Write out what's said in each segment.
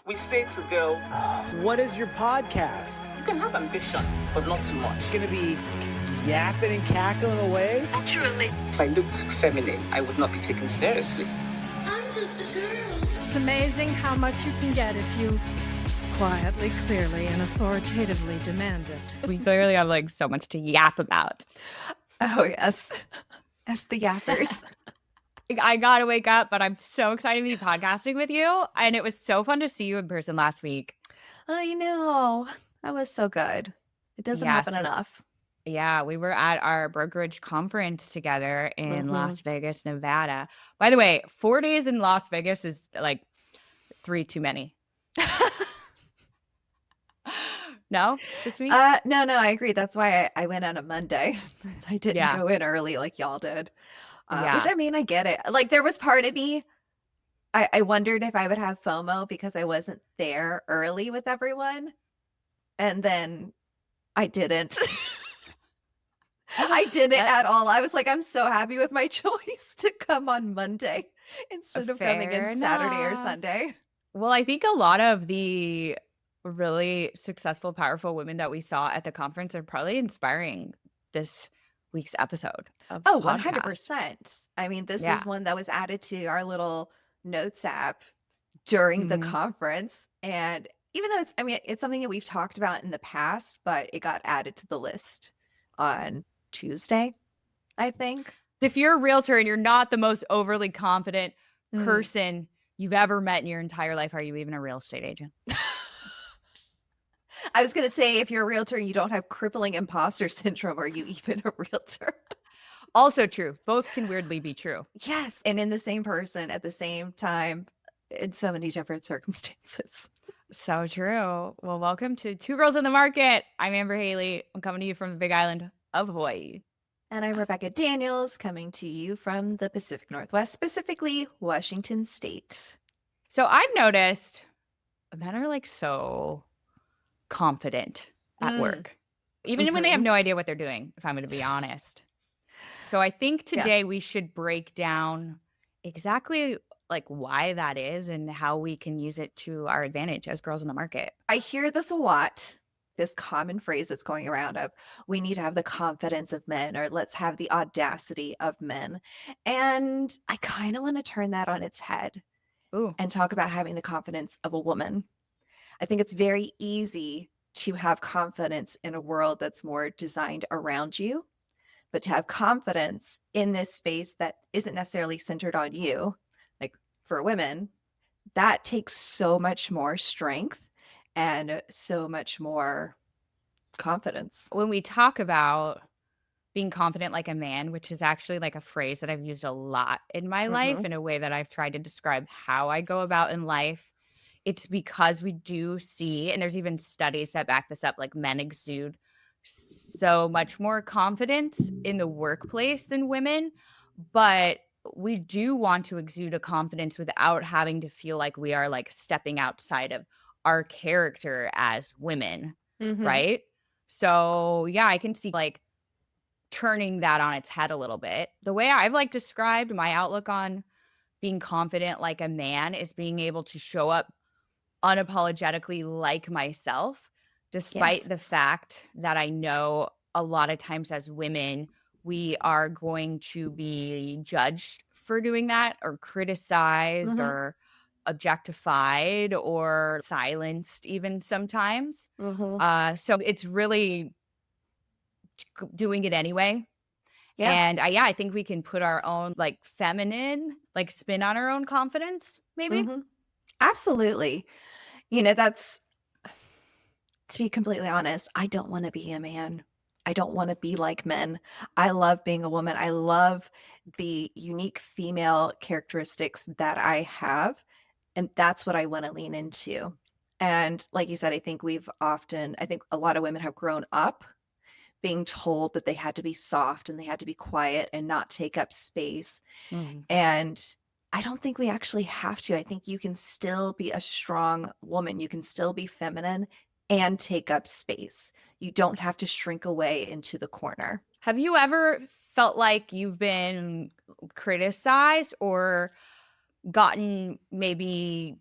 We say to girls, What is your podcast? you can have ambition, but not too much. Gonna be yapping and cackling away? Naturally. If I looked feminine, I would not be taken seriously. I'm just a girl. It's amazing how much you can get if you quietly, clearly, and authoritatively demand it. We clearly have like so much to yap about. Oh, yes. As the yappers. I gotta wake up, but I'm so excited to be podcasting with you. And it was so fun to see you in person last week. I know. That was so good. It doesn't Yes, happen enough. Yeah, we were at our brokerage conference together in Las Vegas, Nevada. By the way, 4 days in Las Vegas is like 3 too many. No? Just me? No, I agree. That's why I went on a Monday. I didn't go in early like y'all did. Which, I mean, I get it. Like, there was part of me, I wondered if I would have FOMO because I wasn't there early with everyone. And then I didn't. I didn't at all. I was like, I'm so happy with my choice to come on Monday instead of coming Fair in Saturday or enough. Sunday. Well, I think a lot of the really successful, powerful women that we saw at the conference are probably inspiring this week's episode of Oh, the podcast. 100%. I mean, this Yeah. was one that was added to our little notes app during the conference. And even though it's something that we've talked about in the past, but it got added to the list on Tuesday, I think. If you're a realtor and you're not the most overly confident person you've ever met in your entire life, are you even a real estate agent? I was going to say, if you're a realtor and you don't have crippling imposter syndrome, are you even a realtor? Also true. Both can weirdly be true. Yes. And in the same person at the same time in so many different circumstances. So true. Well, welcome to Two Girls in the Market. I'm Amber Haley. I'm coming to you from the Big Island of Hawaii. And I'm Rebecca Daniels, coming to you from the Pacific Northwest, specifically Washington State. So I've noticed men are like so confident at work, even when they have no idea what they're doing, if I'm going to be honest. So I think today we should break down exactly like why that is and how we can use it to our advantage as girls in the market. I hear this a lot, this common phrase that's going around of, we need to have the confidence of men, or let's have the audacity of men. And I kind of want to turn that on its head and talk about having the confidence of a woman. I think it's very easy to have confidence in a world that's more designed around you, but to have confidence in this space that isn't necessarily centered on you, like for women, that takes so much more strength and so much more confidence. When we talk about being confident like a man, which is actually like a phrase that I've used a lot in my life in a way that I've tried to describe how I go about in life, it's because we do see, and there's even studies that back this up, like men exude so much more confidence in the workplace than women, but we do want to exude a confidence without having to feel like we are like stepping outside of our character as women, right? So yeah, I can see like turning that on its head a little bit. The way I've like described my outlook on being confident like a man is being able to show up unapologetically like myself, despite the fact that I know a lot of times as women, we are going to be judged for doing that or criticized or objectified or silenced even sometimes. So it's really doing it anyway. And I think we can put our own like feminine like spin on our own confidence, maybe. Absolutely. You know, that's, to be completely honest, I don't want to be a man. I don't want to be like men. I love being a woman. I love the unique female characteristics that I have. And that's what I want to lean into. And like you said, I think a lot of women have grown up being told that they had to be soft and they had to be quiet and not take up space. And I don't think we actually have to. I think you can still be a strong woman. You can still be feminine and take up space. You don't have to shrink away into the corner. Have you ever felt like you've been criticized or gotten maybe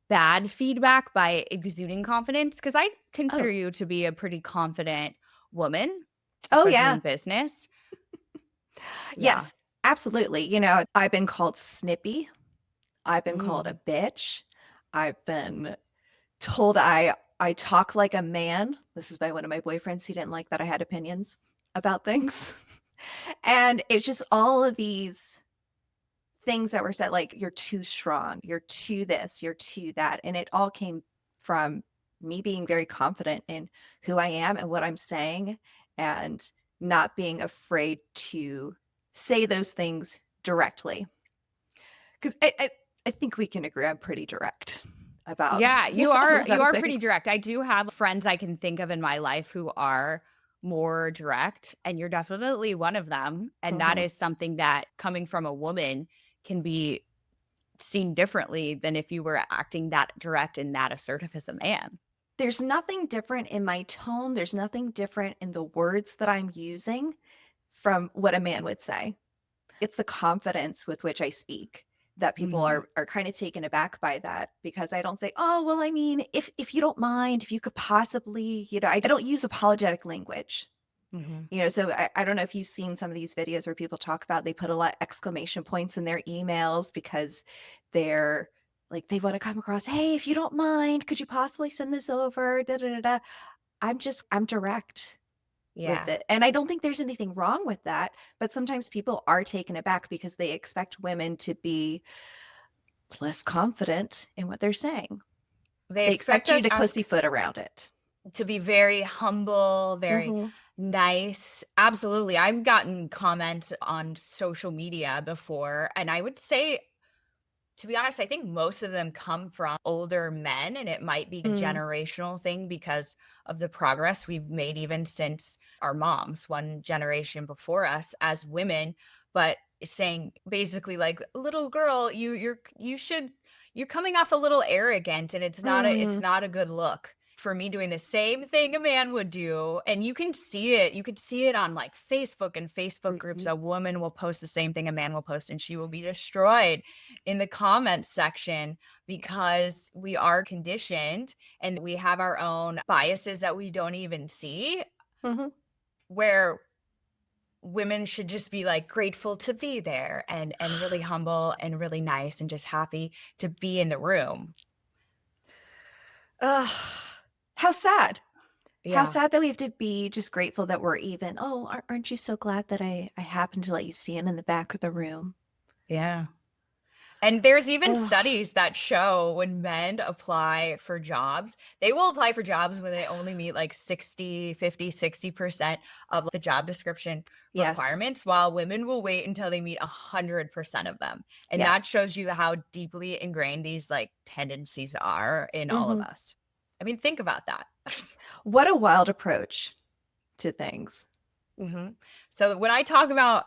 bad feedback by exuding confidence, because I consider Oh. you to be a pretty confident woman, Oh, especially yeah. in business. Yeah. Yes, absolutely. You know, I've been called snippy. I've been called a Mm. bitch. I've been told I talk like a man. This is by one of my boyfriends. He didn't like that I had opinions about things. And it's just all of these things that were said, like, you're too strong, you're too this, you're too that. And it all came from me being very confident in who I am and what I'm saying, and not being afraid to say those things directly. Because I think we can agree I'm pretty direct about Yeah, a you lot of are pretty things. direct. I do have friends I can think of in my life who are more direct, and you're definitely one of them. And that Mhm. is something that, coming from a woman, can be seen differently than if you were acting that direct and that assertive as a man. There's nothing different in my tone. There's nothing different in the words that I'm using from what a man would say. It's the confidence with which I speak that people Mhm. are kind of taken aback by that, because I don't say, "Oh, well, I mean, if you don't mind, if you could possibly," I don't use apologetic language. Mhm. So I don't know if you've seen some of these videos where people talk about, they put a lot of exclamation points in their emails because they're like, they want to come across, "Hey, if you don't mind, could you possibly send this over?" Da, da, da, da. I'm direct with Yeah. it. And I don't think there's anything wrong with that. But sometimes people are taken aback because they expect women to be less confident in what they're saying. They They expect expect you us to pussyfoot around it. to be very humble, very Mhm. nice. Absolutely. I've gotten comments on social media before, and I would say, to be honest, I think most of them come from older men, and it might be a Mm. generational thing because of the progress we've made even since our moms, one generation before us as women, but saying basically like, little girl, you're coming off a little arrogant, and it's Mm. not a good look for me doing the same thing a man would do. And you can see it on like Facebook and Facebook groups. Mhm. A woman will post the same thing a man will post, and she will be destroyed in the comments section, because we are conditioned and we have our own biases that we don't even see, Mhm. where women should just be like grateful to be there, and really humble and really nice and just happy to be in the room. Ugh. How sad. How Yeah. sad that we have to be just grateful that we're even. "Oh, aren't you so glad that I happened to let you stand in the back of the room?" Yeah. And there's even Ugh. studies that show when men apply for jobs, they will apply for jobs when they only meet like 60, 50, 60% of the job description Yes. requirements, while women will wait until they meet 100% of them. And that Yes. shows you how deeply ingrained these like tendencies are in all of Mhm. us. I mean, think about that. What a wild approach to things. Mhm. So when I talk about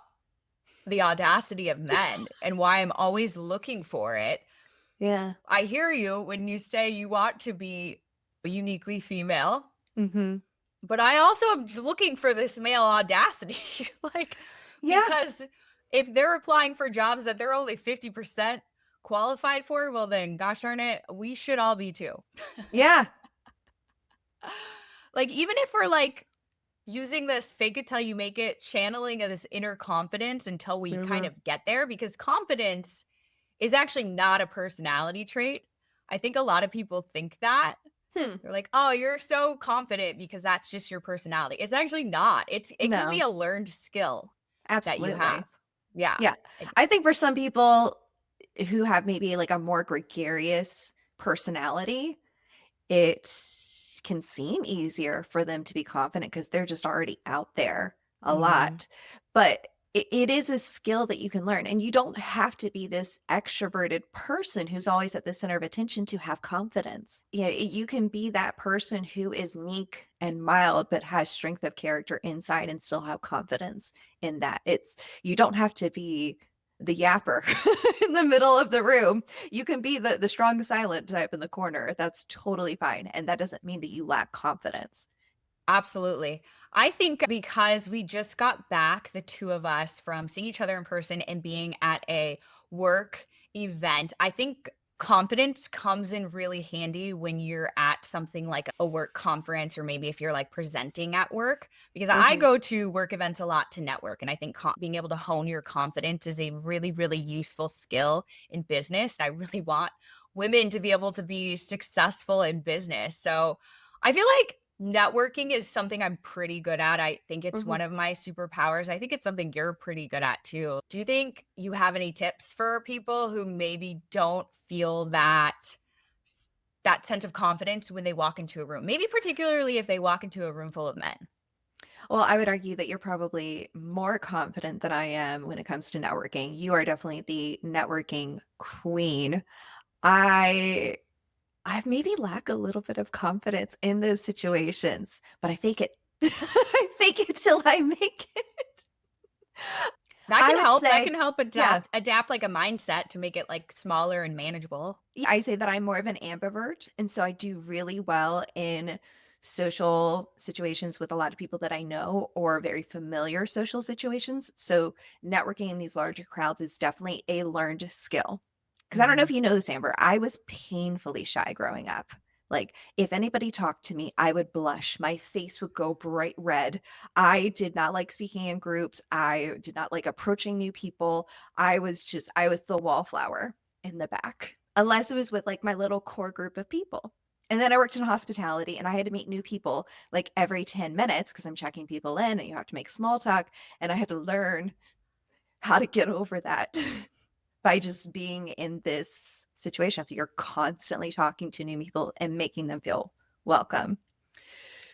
the audacity of men and why I'm always looking for it, Yeah. I hear you when you say you want to be uniquely female, Mhm. but I also am looking for this male audacity. Like, Yeah. because if they're applying for jobs that they're only 50% qualified for, well, then, gosh darn it, we should all be too. Yeah. Like, even if we're like using this fake it till you make it, channeling of this inner confidence until we kind Mhm. of get there, because confidence is actually not a personality trait. I think a lot of people think that. Hmm. They're like, "Oh, you're so confident because that's just your personality." It's actually not. It can be No. a learned skill that you have. Absolutely. Yeah. Yeah. And I think for some people who have maybe like a more gregarious personality, it can seem easier for them to be confident because they're just already out there a mhm. lot. But it is a skill that you can learn. And you don't have to be this extroverted person who's always at the center of attention to have confidence. You can be that person who is meek and mild, but has strength of character inside and still have confidence in that. You don't have to be the yapper in the middle of the room. You can be the strong silent type in the corner. That's totally fine. And that doesn't mean that you lack confidence. Absolutely. I think because we just got back, the two of us, from seeing each other in person and being at a work event, I think confidence comes in really handy when you're at something like a work conference, or maybe if you're like presenting at work, because I go to work events a lot to network. And I think being able to hone your confidence is a really, really useful skill in business. I really want women to be able to be successful in business. So I feel like networking is something I'm pretty good at. I think it's one of my superpowers. I think it's something you're pretty good at too. Do you think you have any tips for people who maybe don't feel that sense of confidence when they walk into a room? Maybe particularly if they walk into a room full of men. Well, I would argue that you're probably more confident than I am when it comes to networking. You are definitely the networking queen. I maybe lack a little bit of confidence in those situations, but I fake it. I fake it till I make it. That I can would help. That say, can help yeah, adapt like a mindset to make it like smaller and manageable. I say that I'm more of an ambivert, and so I do really well in social situations with a lot of people that I know, or very familiar social situations. So networking in these larger crowds is definitely a learned skill. Because I don't know if you know this, Amber, I was painfully shy growing up. Like, if anybody talked to me, I would blush. My face would go bright red. I did not like speaking in groups. I did not like approaching new people. I was the wallflower in the back, unless it was with like my little core group of people. And then I worked in hospitality and I had to meet new people like every 10 minutes because I'm checking people in and you have to make small talk. And I had to learn how to get over that by just being in this situation. You're constantly talking to new people and making them feel welcome.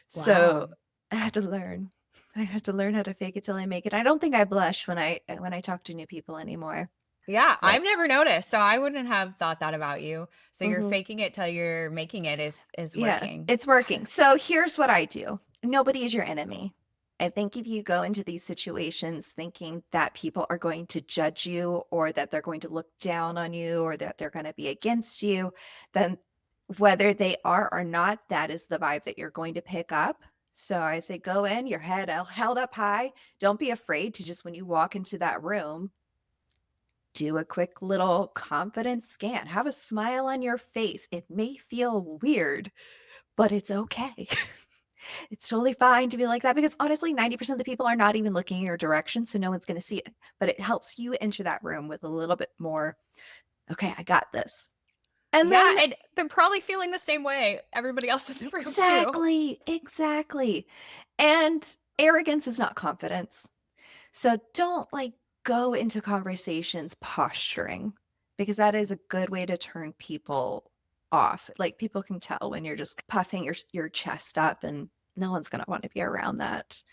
So Wow. I had to learn. I had to learn how to fake it till I make it. I don't think I blush when I talk to new people anymore. Yeah, But I've never noticed. So I wouldn't have thought that about you. So you're mhm. faking it till you're making it is Yeah, working. it's working. So here's what I do. Nobody is your enemy. I think if you go into these situations thinking that people are going to judge you or that they're going to look down on you or that they're going to be against you, then whether they are or not, that is the vibe that you're going to pick up. So I say, go in, your head held up high. Don't be afraid to just, when you walk into that room, do a quick little confidence scan. Have a smile on your face. It may feel weird, but it's okay. It's totally fine to be like that because honestly, 90% of the people are not even looking in your direction. So no one's going to see it. But it helps you enter that room with a little bit more, okay, I got this. And Yeah, then and they're probably feeling the same way. Everybody else in the room too. exactly. And arrogance is not confidence. So don't like go into conversations posturing because that is a good way to turn people off. Like people can tell when you're just puffing your chest up and no one's going to want to be around that.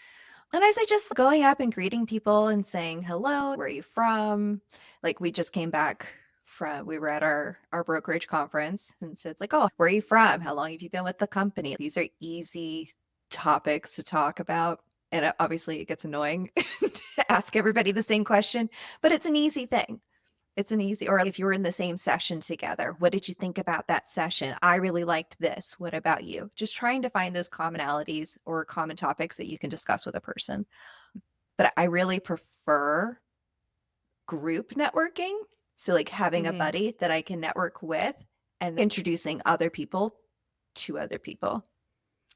And I say just going up and greeting people and saying, hello, where are you from? Like we just came back from, we were at our brokerage conference. And so it's like, oh, where are you from? How long have you been with the company? These are easy topics to talk about. And obviously it gets annoying to ask everybody the same question, but it's an easy thing. It's an easy, or if you were in the same session together, what did you think about that session? I really liked this. What about you? Just trying to find those commonalities or common topics that you can discuss with a person. But I really prefer group networking. So like having a buddy that I can network with and introducing other people to other people.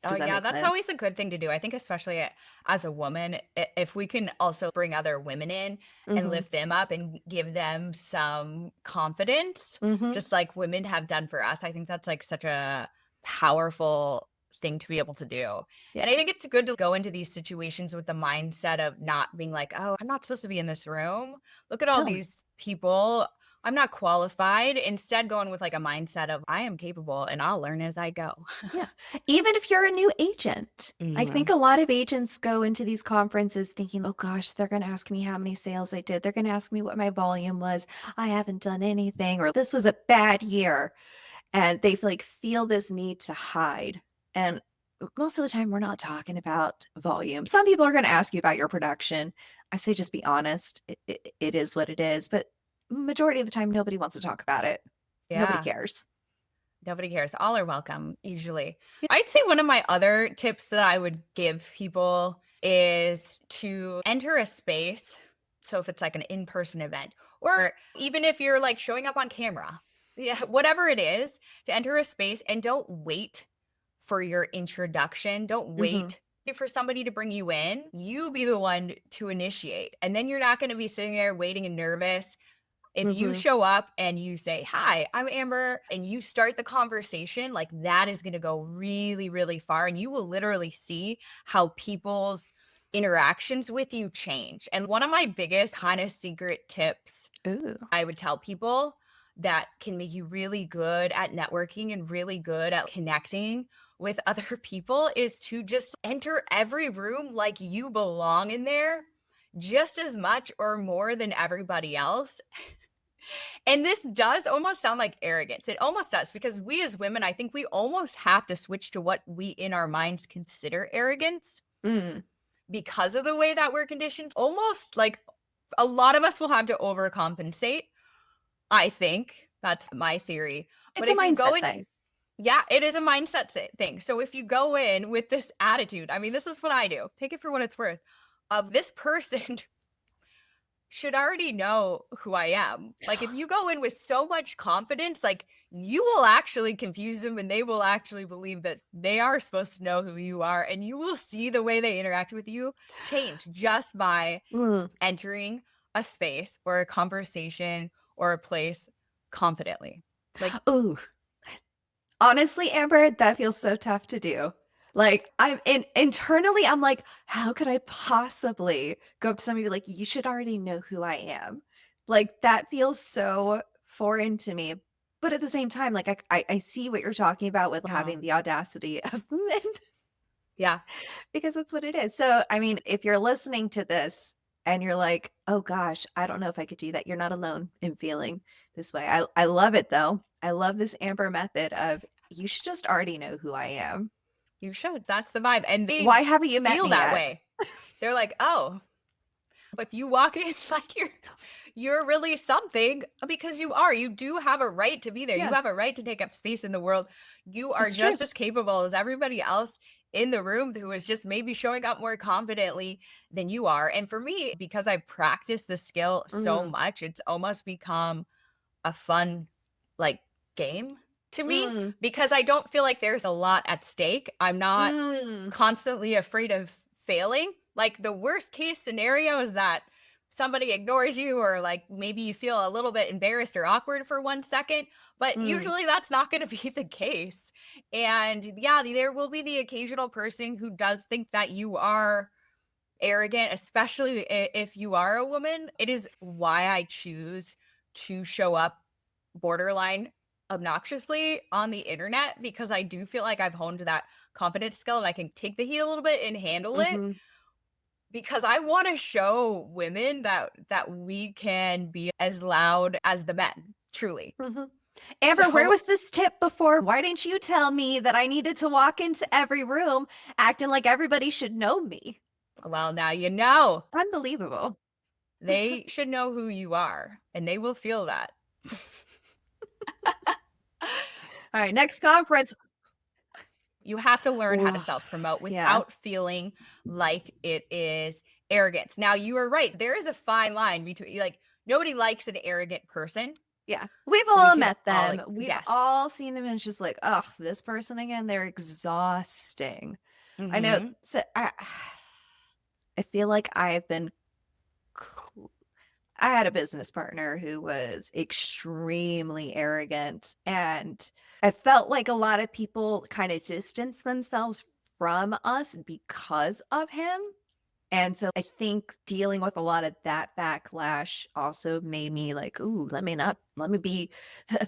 Oh, Does that yeah, make that's sense? always a good thing to do. I think especially as a woman, if we can also bring other women in and Mm-hmm. lift them up and give them some confidence, Mm-hmm. just like women have done for us, I think that's like such a powerful thing to be able to do. And Yeah. I think it's good to go into these situations with the mindset of not being like, oh, I'm not supposed to be in this room. Look at all Totally. these people. I'm not qualified. Instead, going with like a mindset of I am capable and I'll learn as I go. Yeah. Even if you're a new agent, I think Mhm. a lot of agents go into these conferences thinking, oh gosh, they're going to ask me how many sales I did. They're going to ask me what my volume was. I haven't done anything, or this was a bad year. And they like feel this need to hide. And most of the time, we're not talking about volume. Some people are going to ask you about your production. I say just be honest. It is what it is. But majority of the time, nobody wants to talk about it. Nobody Yeah. cares. Nobody cares. All are welcome, usually. I'd say one of my other tips that I would give people is to enter a space. So if it's like an in-person event, or even if you're like showing up on camera, Yeah, whatever it is, to enter a space and don't wait for your introduction. Don't wait for somebody to bring you in. You be the one to initiate. And then you're not going to be sitting there waiting and nervous. If you show up and you say, "Hi, I'm Amber," and you start the conversation, like that is going to go really, really far. And you will literally see how people's interactions with you change. And one of my biggest kind of secret tips I would tell people that can make you really good at networking and really good at connecting with other people is to just enter every room like you belong in there just as much or more than everybody else. And this does almost sound like arrogance. It almost does, because we as women, I think we almost have to switch to what we in our minds consider arrogance because of the way that we're conditioned. Almost like a lot of us will have to overcompensate. I think that's my theory. It's a mindset thing. Yeah, it is a mindset thing. So if you go in with this attitude, I mean, this is what I do. Take it for what it's worth. Of this person should already know who I am. Like if you go in with so much confidence, like you will actually confuse them and they will actually believe that they are supposed to know who you are, and you will see the way they interact with you change just by entering a space or a conversation or a place confidently. Like, ooh, honestly, Amber, that feels so tough to do. Like internally, I'm like, how could I possibly go up to somebody and be like, you should already know who I am? Like that feels so foreign to me. But at the same time, like I see what you're talking about with having the audacity of men. Yeah. Because that's what it is. So, I mean, if you're listening to this and you're like, oh gosh, I don't know if I could do that, you're not alone in feeling this way. I love it though. I love this Amber method of you should just already know who I am. You should. That's the vibe. And they why haven't you met feel me that yet? way? They're like, oh, if you walk in like you're really something, because you are. You do have a right to be there. Yeah. You have a right to take up space in the world. You are It's just true. as capable as everybody else in the room who is just maybe showing up more confidently than you are. And for me, because I've practiced the skill so much, it's almost become a fun like game to me, because I don't feel like there's a lot at stake. I'm not constantly afraid of failing. Like the worst case scenario is that somebody ignores you, or like maybe you feel a little bit embarrassed or awkward for 1 second, but usually that's not going to be the case. And yeah, there will be the occasional person who does think that you are arrogant, especially if you are a woman. It is why I choose to show up borderline obnoxiously on the internet, because I do feel like I've honed that confidence skill and I can take the heat a little bit and handle it, because I want to show women that we can be as loud as the men, truly. Amber, where was this tip before? Why didn't you tell me that I needed to walk into every room acting like everybody should know me? Well, now you know. Unbelievable. They should know who you are, and they will feel that. All right, next conference. You have to learn how to self-promote without feeling like it is arrogance. Now, you are right. There is a fine line between, like, nobody likes an arrogant person. Yeah, we've all met them. all, like, we've yes. all seen them, and it's just like, oh, this person again, they're exhausting. I know. So I feel like I've been. I had a business partner who was extremely arrogant, and I felt like a lot of people kind of distanced themselves from us because of him. And so I think dealing with a lot of that backlash also made me like, ooh, let me be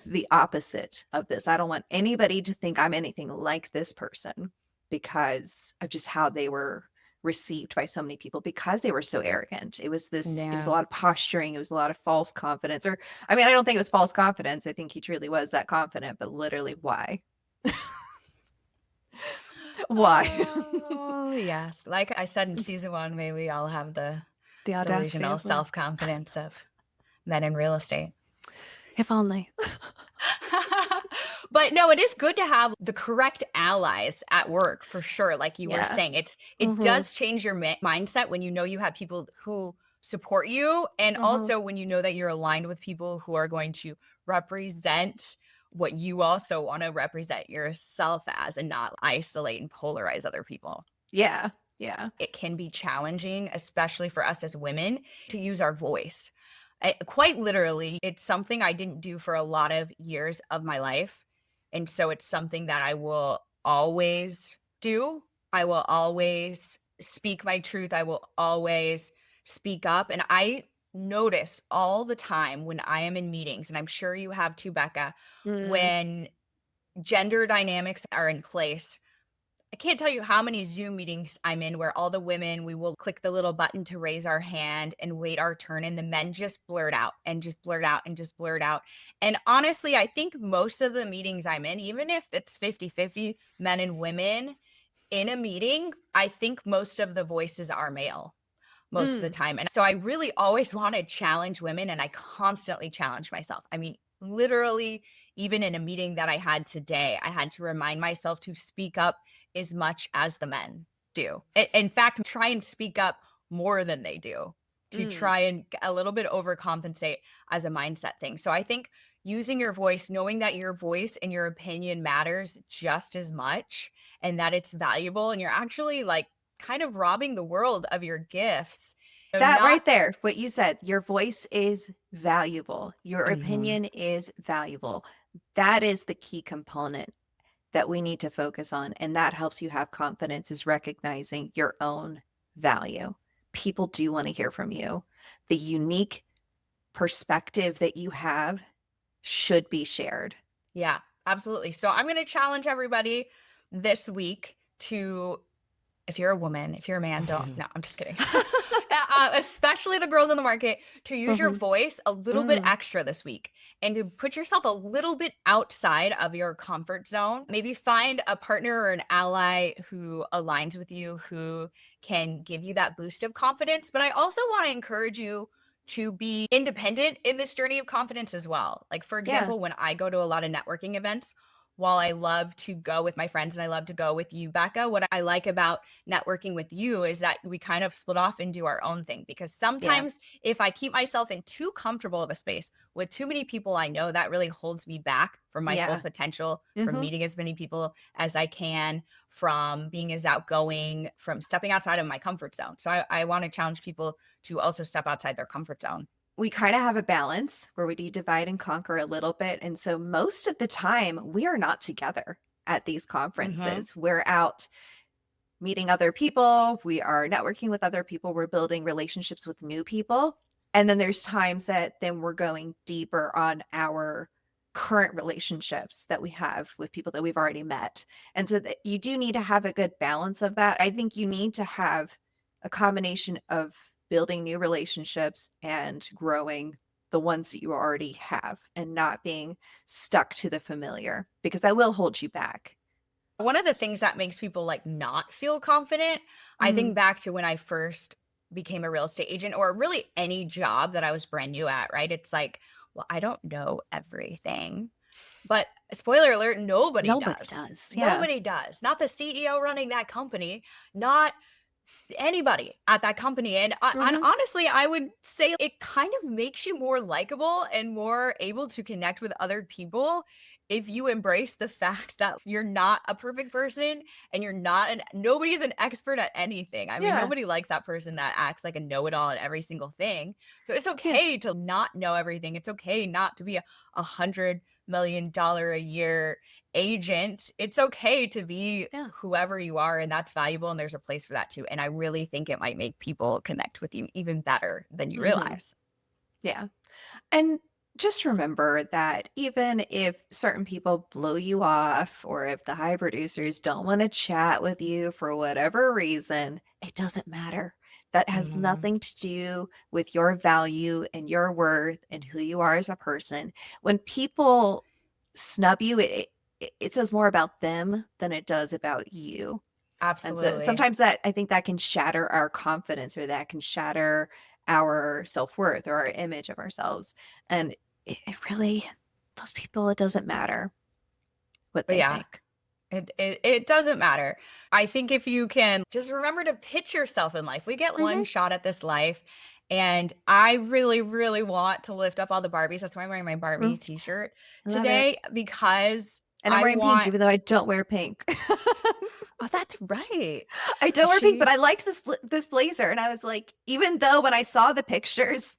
the opposite of this. I don't want anybody to think I'm anything like this person because of just how they were received by so many people, because they were so arrogant. It was it was a lot of posturing. It was a lot of false confidence. Or, I mean, I don't think it was false confidence. I think he truly was that confident, but literally why? Why? Oh, yes. Like I said in season 1, may we all have the audacity, delusional self-confidence of men in real estate. If only. But no, it is good to have the correct allies at work, for sure. Like you were saying, it does change your mindset when you know you have people who support you, and also when you know that you're aligned with people who are going to represent what you also want to represent yourself as and not isolate and polarize other people. Yeah. Yeah. It can be challenging, especially for us as women, to use our voice. Quite literally, it's something I didn't do for a lot of years of my life. And so it's something that I will always do. I will always speak my truth. I will always speak up. And I notice all the time when I am in meetings, and I'm sure you have too, Bekah, Mm. when gender dynamics are in place. I can't tell you how many Zoom meetings I'm in where all the women, we will click the little button to raise our hand and wait our turn. And the men just blurt out and just blurt out and just blurt out. And honestly, I think most of the meetings I'm in, even if it's 50-50 men and women in a meeting, I think most of the voices are male most of the time. And so I really always want to challenge women, and I constantly challenge myself. I mean, literally, even in a meeting that I had today, I had to remind myself to speak up as much as the men do. In fact, try and speak up more than they do, to try and a little bit overcompensate as a mindset thing. So I think using your voice, knowing that your voice and your opinion matters just as much and that it's valuable, and you're actually like kind of robbing the world of your gifts. That right there, what you said, your voice is valuable. Your Mhm. opinion is valuable. That is the key component that we need to focus on. And that helps you have confidence, is recognizing your own value. People do want to hear from you. The unique perspective that you have should be shared. Yeah, absolutely. So I'm going to challenge everybody this week to, if you're a woman, if you're a man, don't. No, I'm just kidding. Especially the girls in the market, to use your voice a little bit extra this week and to put yourself a little bit outside of your comfort zone. Maybe find a partner or an ally who aligns with you, who can give you that boost of confidence. But I also want to encourage you to be independent in this journey of confidence as well. Like, for example, when I go to a lot of networking events, while I love to go with my friends and I love to go with you, Bekah, what I like about networking with you is that we kind of split off and do our own thing. Because sometimes if I keep myself in too comfortable of a space with too many people I know, that really holds me back from my full potential, from meeting as many people as I can, from being as outgoing, from stepping outside of my comfort zone. So I want to challenge people to also step outside their comfort zone. We kind of have a balance where we do divide and conquer a little bit. And so most of the time, we are not together at these conferences. We're out meeting other people. We are networking with other people. We're building relationships with new people. And then there's times that then we're going deeper on our current relationships that we have with people that we've already met. And so that you do need to have a good balance of that. I think you need to have a combination of building new relationships and growing the ones that you already have, and not being stuck to the familiar, because that will hold you back. One of the things that makes people like not feel confident, I think back to when I first became a real estate agent, or really any job that I was brand new at, right? It's like, well, I don't know everything. But spoiler alert, nobody does. Yeah. Nobody does. Not the CEO running that company, not anybody at that company. And honestly, I would say it kind of makes you more likable and more able to connect with other people if you embrace the fact that you're not a perfect person and you're not nobody is an expert at anything. I mean, nobody likes that person that acts like a know-it-all at every single thing. So it's okay to not know everything. It's okay not to be a $100 million a year agent. It's okay to be whoever you are, and that's valuable, and there's a place for that too. And I really think it might make people connect with you even better than you realize. Yeah. And just remember that even if certain people blow you off, or if the high producers don't want to chat with you for whatever reason, it doesn't matter. That has nothing to do with your value and your worth and who you are as a person. When people snub you, it says more about them than it does about you. Absolutely. And so sometimes that, I think that can shatter our confidence, or that can shatter our self-worth or our image of ourselves. And it really, those people, it doesn't matter what they think. It doesn't matter. I think if you can just remember to pitch yourself in life. We get one shot at this life, And I really, really want to lift up all the Barbies. That's why I'm wearing my Barbie t-shirt I love today, because And I'm I wearing pink, want. even though I don't wear pink. Oh, that's right. I don't wear pink, but She- I liked this blazer. And I was like, even though when I saw the pictures,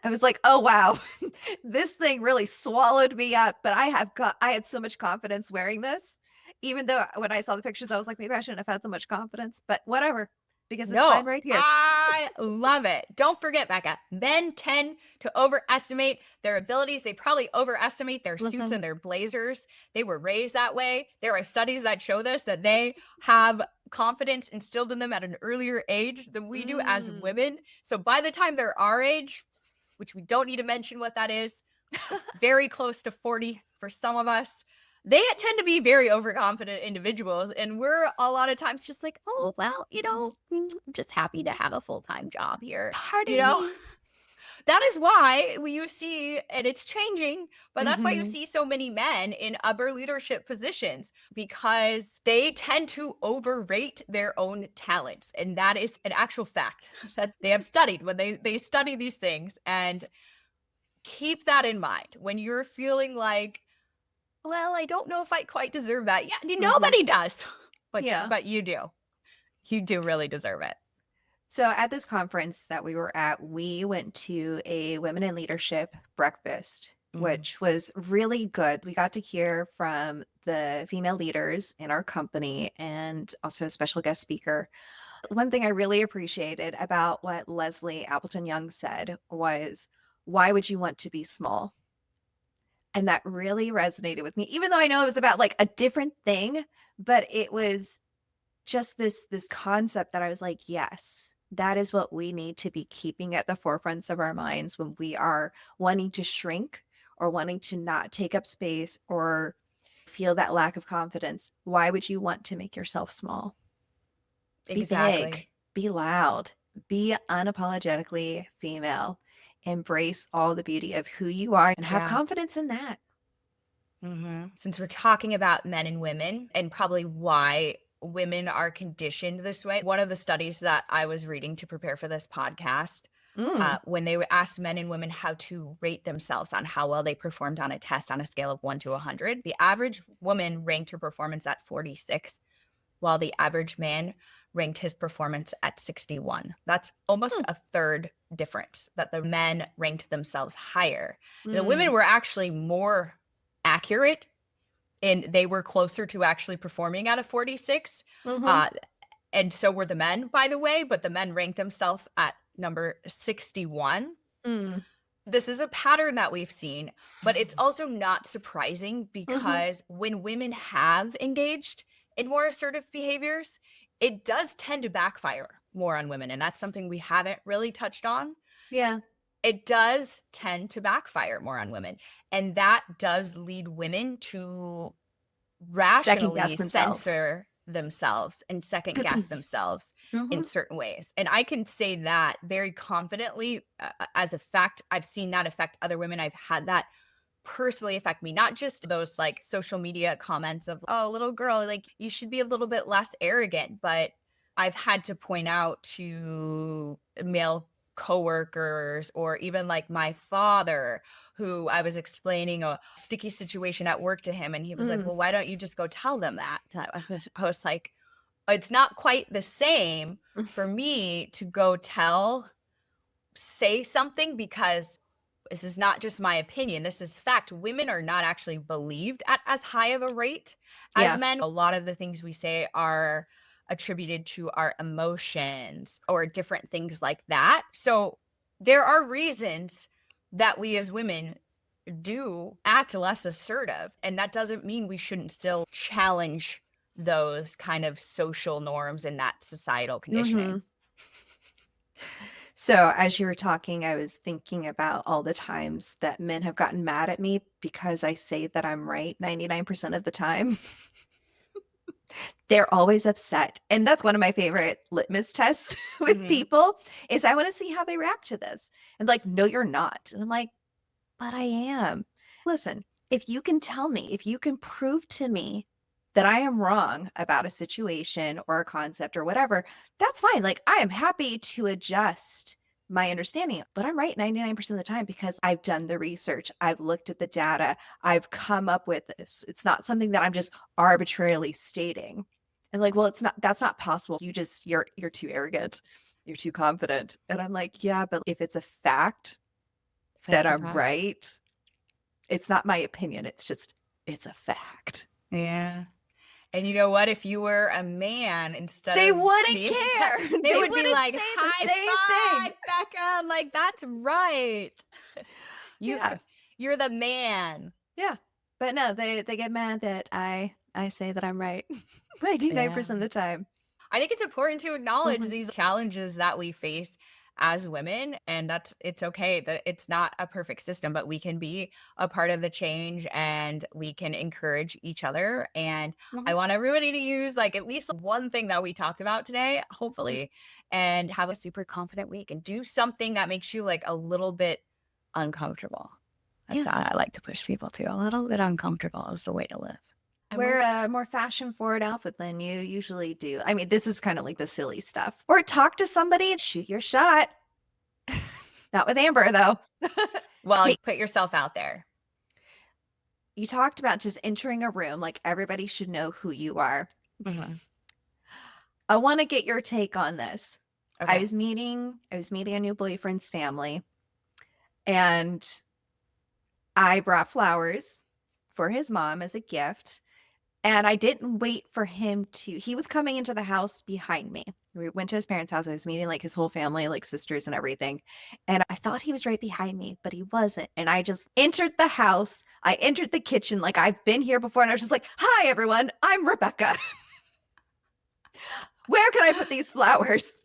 I was like, oh wow, this thing really swallowed me up. But I had so much confidence wearing this. Even though when I saw the pictures, I was like, maybe I shouldn't have had so much confidence, but whatever, because it's No, fine right here. I love it. Don't forget, Bekah, men tend to overestimate their abilities. They probably overestimate their suits and their blazers. They were raised that way. There are studies that show this, that they have confidence instilled in them at an earlier age than we do as women. So by the time they're our age, which we don't need to mention what that is, very close to 40 for some of us, they tend to be very overconfident individuals. And we're a lot of times just like, oh, well, I'm just happy to have a full-time job here. Pardon me. That is why you see, and it's changing, but that's why you see so many men in upper leadership positions, because they tend to overrate their own talents. And that is an actual fact that they have studied when they study these things. And keep that in mind when you're feeling like, well, I don't know if I quite deserve that. Yeah, nobody does. But you do. You do really deserve it. So at this conference that we were at, we went to a women in leadership breakfast, which was really good. We got to hear from the female leaders in our company and also a special guest speaker. One thing I really appreciated about what Leslie Appleton Young said was, why would you want to be small? And that really resonated with me, even though I know it was about like a different thing, but it was just this concept that I was like, yes, that is what we need to be keeping at the forefronts of our minds when we are wanting to shrink or wanting to not take up space or feel that lack of confidence. Why would you want to make yourself small? Exactly. Be big, be loud, be unapologetically female. Embrace all the beauty of who you are and have confidence in that. Since we're talking about men and women and probably why women are conditioned this way, one of the studies that I was reading to prepare for this podcast, when they asked men and women how to rate themselves on how well they performed on a test on a scale of 1 to 100, the average woman ranked her performance at 46, while the average man ranked his performance at 61. That's almost a third difference, that the men ranked themselves higher. The women were actually more accurate, and they were closer to actually performing at a 46. And so were the men, by the way, but the men ranked themselves at number 61. This is a pattern that we've seen, but it's also not surprising, because when women have engaged in more assertive behaviors, it does tend to backfire more on women. And that's something we haven't really touched on. Yeah. It does tend to backfire more on women. And that does lead women to rationally censor themselves and second guess themselves in certain ways. And I can say that very confidently as a fact. I've seen that affect other women. I've had that personally affect me, not just those like social media comments of, oh, little girl, like you should be a little bit less arrogant, but I've had to point out to male coworkers, or even like my father, who I was explaining a sticky situation at work to him, and he was like, well, why don't you just go tell them that? And I was like, it's not quite the same for me to go say something, because this is not just my opinion. This is fact. Women are not actually believed at as high of a rate as men. A lot of the things we say are attributed to our emotions or different things like that. So there are reasons that we as women do act less assertive. And that doesn't mean we shouldn't still challenge those kind of social norms and that societal conditioning. So as you were talking, I was thinking about all the times that men have gotten mad at me because I say that I'm right 99% of the time. They're always upset. And that's one of my favorite litmus tests with people, is I want to see how they react to this. And like, no, you're not. And I'm like, but I am. Listen, if you can tell me, if you can prove to me that I am wrong about a situation or a concept or whatever, that's fine. Like, I am happy to adjust my understanding, but I'm right 99% of the time because I've done the research. I've looked at the data. I've come up with this. It's not something that I'm just arbitrarily stating. And like, well, that's not possible. You're too arrogant. You're too confident. And I'm like, yeah, but if it's a fact that I'm right, it's not my opinion. It's a fact. Yeah. And you know what? If you were a man instead They of wouldn't being care. they would be wouldn't like, say the high same five, thing. Becca. I'm like, that's right. Yeah. You're the man. Yeah. But no, they get mad that I say that I'm right 99% of the time. I think it's important to acknowledge Mhm. these challenges that we face as women, and it's okay that it's not a perfect system, but we can be a part of the change and we can encourage each other. And I want everybody to use like at least one thing that we talked about today, hopefully, and have a super confident week and do something that makes you like a little bit uncomfortable. That's how I like to push people to. A little bit uncomfortable is the way to live. Wear a more fashion forward outfit than you usually do. I mean, this is kind of like the silly stuff. Or talk to somebody and shoot your shot. Not with Amber, though. Well, Hey, put yourself out there. you talked about just entering a room, like everybody should know who you are. I want to get your take on this. Okay. I was meeting a new boyfriend's family, and I brought flowers for his mom as a gift. And I didn't wait for him he was coming into the house behind me. We went to his parents' house. I was meeting like his whole family, like sisters and everything. And I thought he was right behind me, but he wasn't. And I just entered the house. I entered the kitchen like I've been here before. And I was just like, hi, everyone. I'm Rebecca. Where can I put these flowers?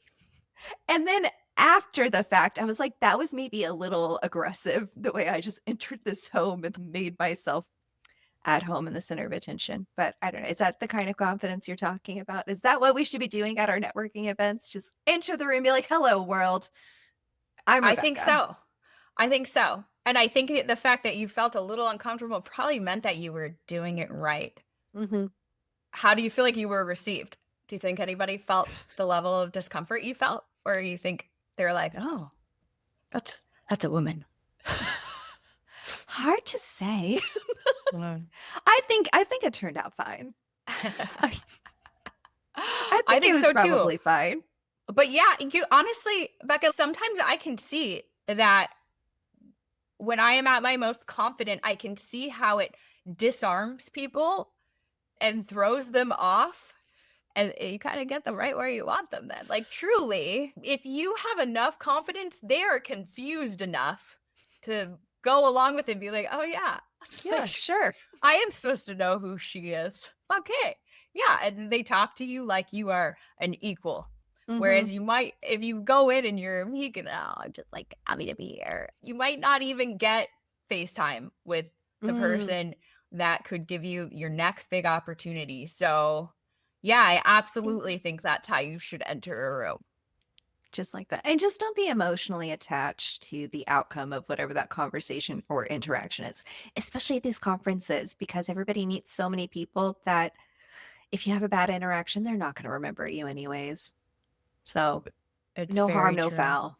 And then after the fact, I was like, that was maybe a little aggressive the way I just entered this home and made myself at home in the center of attention. But I don't know. Is that the kind of confidence you're talking about? Is that what we should be doing at our networking events? Just enter the room and be like, hello, world. I'm Rebecca. I think so. And I think the fact that you felt a little uncomfortable probably meant that you were doing it right. Mm-hmm. How do you feel like you were received? Do you think anybody felt the level of discomfort you felt? Or you think they're like, oh, that's a woman? Hard to say. I think it turned out fine. I think it was so probably too. fine. But yeah, honestly, Becca, sometimes I can see that when I am at my most confident, I can see how it disarms people and throws them off. And you kind of get them right where you want them then. Like truly, if you have enough confidence, they are confused enough to go along with it and be like, oh yeah. Yeah, like, sure. I am supposed to know who she is. Okay. Yeah. And they talk to you like you are an equal. Mm-hmm. Whereas you might, if you go in and you're meek and I'm just like happy to be here, you might not even get FaceTime with the person that could give you your next big opportunity. So yeah, I absolutely think that's how you should enter a room. Just like that. And just don't be emotionally attached to the outcome of whatever that conversation or interaction is, especially at these conferences, because everybody meets so many people that if you have a bad interaction, they're not going to remember you anyways. So it's no harm, no foul.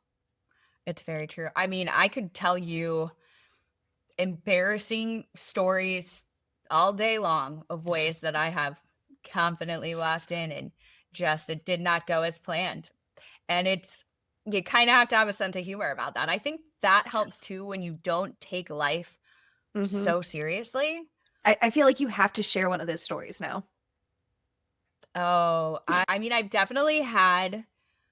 It's very true. I mean, I could tell you embarrassing stories all day long of ways that I have confidently walked in and just it did not go as planned. And you kind of have to have a sense of humor about that. I think that helps too when you don't take life so seriously. I feel like you have to share one of those stories now. Oh, I mean, I've definitely had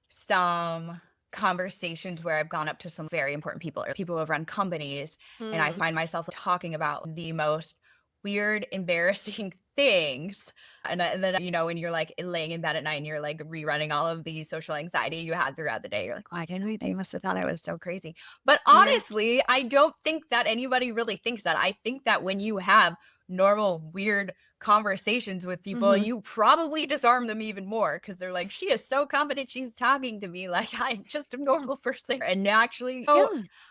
some conversations where I've gone up to some very important people or people who have run companies and I find myself talking about the most weird, embarrassing things. And then, you know, when you're like laying in bed at night and you're like rerunning all of the social anxiety you had throughout the day, you're like, why didn't we? They must have thought I was so crazy. But honestly, I don't think that anybody really thinks that. I think that when you have normal, weird conversations with people, you probably disarm them even more because they're like, she is so confident she's talking to me like I'm just a normal person. And actually,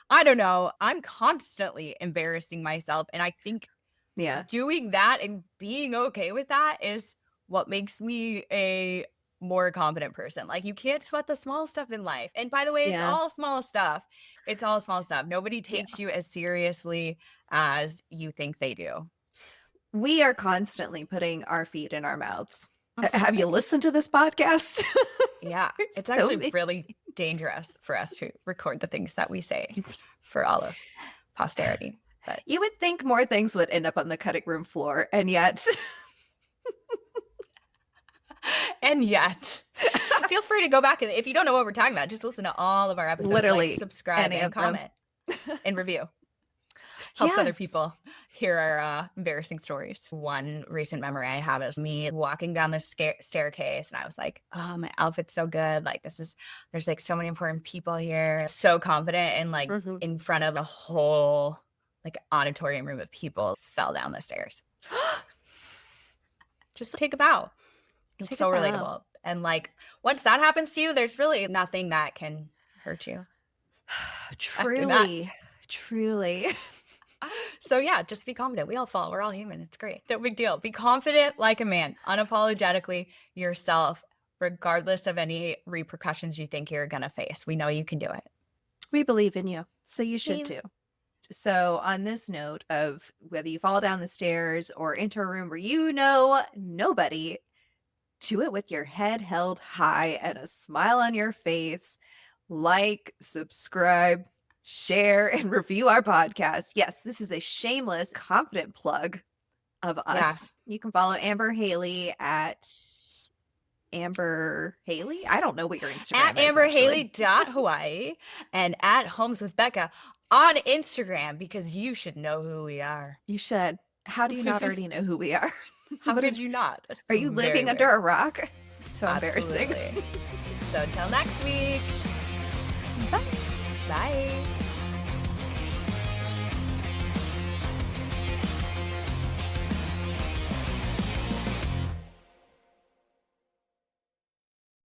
I don't know, I'm constantly embarrassing myself. And I think doing that and being okay with that is what makes me a more confident person. Like, you can't sweat the small stuff in life. And by the way, it's Yeah. all small stuff. It's all small stuff. Nobody takes you as seriously as you think they do. We are constantly putting our feet in our mouths. I'm Have you sorry. listened to this podcast? Yeah, There's it's so actually many really things. dangerous for us to record the things that we say for all of posterity. But You would think more things would end up on the cutting room floor, and yet and yet, feel free to go back, and if you don't know what we're talking about, just listen to all of our episodes. Literally like, subscribe, any and of them. comment, and review. Helps other Yes. people hear our embarrassing stories. One recent memory I have is me walking down the staircase, and I was like, oh, my outfit's so good. Like, there's like so many important people here. So confident, and like Mhm. in front of a whole like auditorium room of people, fell down the stairs. Just take a bow. It's Take so a bow. relatable. And like, once that happens to you, there's really nothing that can hurt you. Truly, truly. So yeah, just be confident. We all fall. We're all human. It's great. No big deal. Be confident like a man. Unapologetically yourself, regardless of any repercussions you think you're going to face. We know you can do it. We believe in you, so you should Same. too. So, on this note of whether you fall down the stairs or enter a room where you know nobody, do it with your head held high and a smile on your face. Like, subscribe, share, and review our podcast. Yes, this is a shameless, confident plug of us. You can follow Amber Haley at Amber Haley. I don't know what your Instagram At is. actually. amberhaley.hawaii and at Homes with Bekah on Instagram, because you should know who we are. You should. How do you not already know who we are? How What could is- you not? Are It's you very living under weird. a rock? It's so embarrassing. Absolutely. So until next week. Bye. Bye.